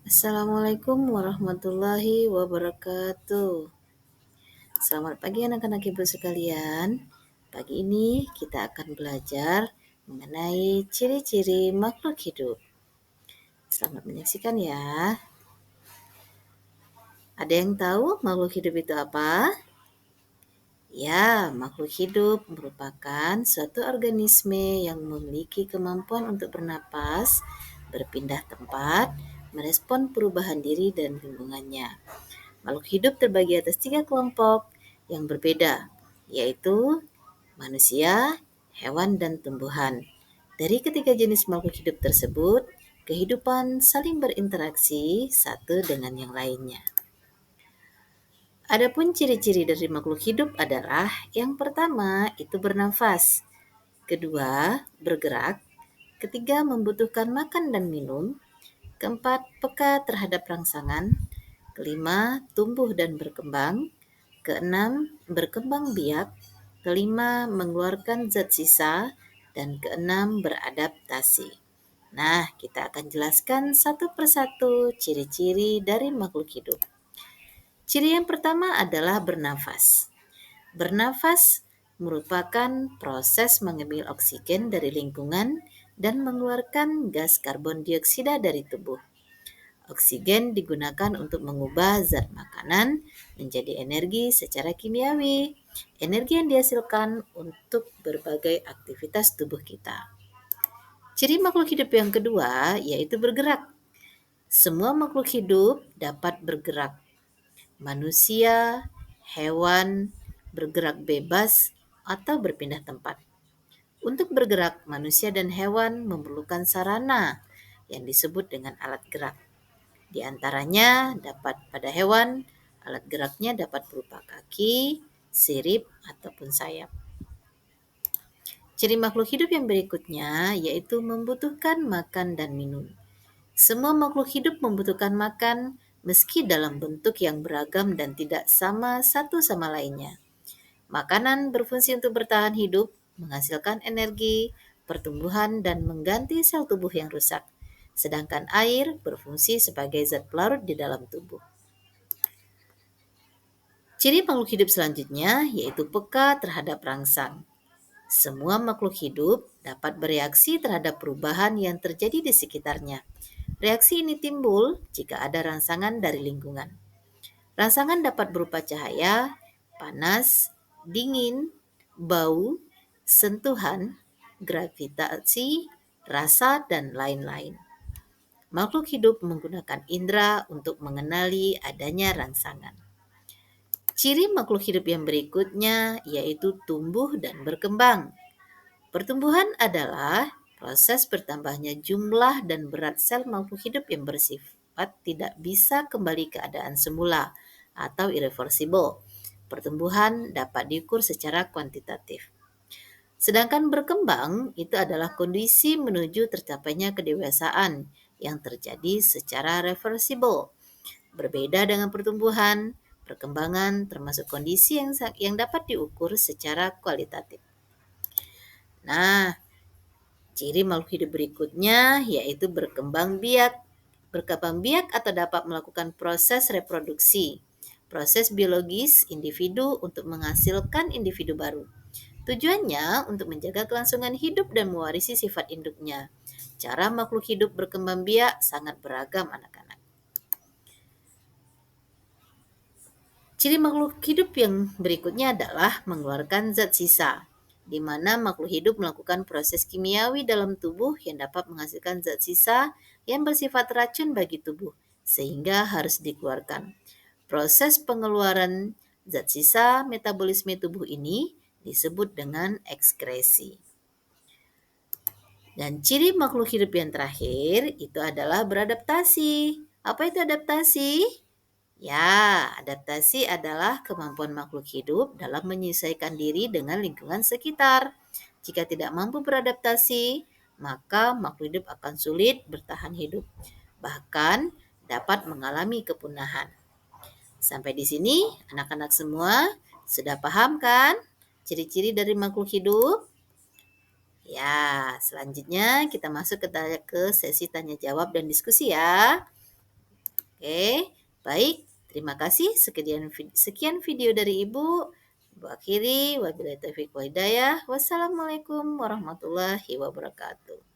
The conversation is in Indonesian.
Assalamualaikum warahmatullahi wabarakatuh. Selamat pagi anak-anak ibu sekalian. Pagi ini kita akan belajar mengenai ciri-ciri makhluk hidup. Selamat menyaksikan ya. Ada yang tahu makhluk hidup itu apa? Ya, makhluk hidup merupakan suatu organisme yang memiliki kemampuan untuk bernapas, berpindah tempat, merespon perubahan diri dan lingkungannya. Makhluk hidup terbagi atas 3 kelompok yang berbeda, yaitu manusia, hewan, dan tumbuhan. Dari ketiga jenis makhluk hidup tersebut, kehidupan saling berinteraksi satu dengan yang lainnya. Adapun ciri-ciri dari makhluk hidup adalah yang pertama itu bernafas, kedua bergerak, ketiga membutuhkan makan dan minum, keempat peka terhadap rangsangan, kelima tumbuh dan berkembang, keenam berkembang biak, kelima mengeluarkan zat sisa, dan keenam beradaptasi. Nah, kita akan jelaskan satu persatu ciri-ciri dari makhluk hidup. Ciri yang pertama adalah bernafas. Bernafas merupakan proses mengambil oksigen dari lingkungan dan mengeluarkan gas karbon dioksida dari tubuh. Oksigen digunakan untuk mengubah zat makanan menjadi energi secara kimiawi. Energi yang dihasilkan untuk berbagai aktivitas tubuh kita. Ciri makhluk hidup yang kedua yaitu bergerak. Semua makhluk hidup dapat bergerak. Manusia, hewan, bergerak bebas, atau berpindah tempat. Untuk bergerak, manusia dan hewan memerlukan sarana yang disebut dengan alat gerak. Di antaranya dapat pada hewan, alat geraknya dapat berupa kaki, sirip, ataupun sayap. Ciri makhluk hidup yang berikutnya yaitu membutuhkan makan dan minum. Semua makhluk hidup membutuhkan makan meski dalam bentuk yang beragam dan tidak sama satu sama lainnya. Makanan berfungsi untuk bertahan hidup, menghasilkan energi, pertumbuhan, dan mengganti sel tubuh yang rusak. Sedangkan air berfungsi sebagai zat pelarut di dalam tubuh. Ciri makhluk hidup selanjutnya yaitu peka terhadap rangsang. Semua makhluk hidup dapat bereaksi terhadap perubahan yang terjadi di sekitarnya. Reaksi ini timbul jika ada rangsangan dari lingkungan. Rangsangan dapat berupa cahaya, panas, dingin, bau, sentuhan, gravitasi, rasa, dan lain-lain. Makhluk hidup menggunakan indera untuk mengenali adanya rangsangan. Ciri makhluk hidup yang berikutnya yaitu tumbuh dan berkembang. Pertumbuhan adalah proses bertambahnya jumlah dan berat sel makhluk hidup yang bersifat tidak bisa kembali keadaan semula atau irreversible. Pertumbuhan dapat diukur secara kuantitatif. Sedangkan berkembang itu adalah kondisi menuju tercapainya kedewasaan yang terjadi secara reversible. Berbeda dengan pertumbuhan, perkembangan termasuk kondisi yang dapat diukur secara kualitatif. Nah, ciri makhluk hidup berikutnya yaitu berkembang biak. Berkembang biak atau dapat melakukan proses reproduksi, proses biologis individu untuk menghasilkan individu baru. Tujuannya untuk menjaga kelangsungan hidup dan mewarisi sifat induknya. Cara makhluk hidup berkembang biak sangat beragam anak-anak. Ciri makhluk hidup yang berikutnya adalah mengeluarkan zat sisa, di mana makhluk hidup melakukan proses kimiawi dalam tubuh yang dapat menghasilkan zat sisa yang bersifat racun bagi tubuh, sehingga harus dikeluarkan. Proses pengeluaran zat sisa metabolisme tubuh ini disebut dengan ekskresi. Dan ciri makhluk hidup yang terakhir itu adalah beradaptasi. Apa itu adaptasi? Ya, adaptasi adalah kemampuan makhluk hidup dalam menyesuaikan diri dengan lingkungan sekitar. Jika tidak mampu beradaptasi, maka makhluk hidup akan sulit bertahan hidup, bahkan dapat mengalami kepunahan. Sampai di sini, anak-anak semua sudah paham kan ciri-ciri dari makhluk hidup? Ya, selanjutnya kita masuk ke sesi tanya jawab dan diskusi ya. Oke, baik. Terima kasih. Sekian video dari Ibu. Ibu akhiri. Wabillahi taufiq wa hidayah. Wassalamualaikum warahmatullahi wabarakatuh.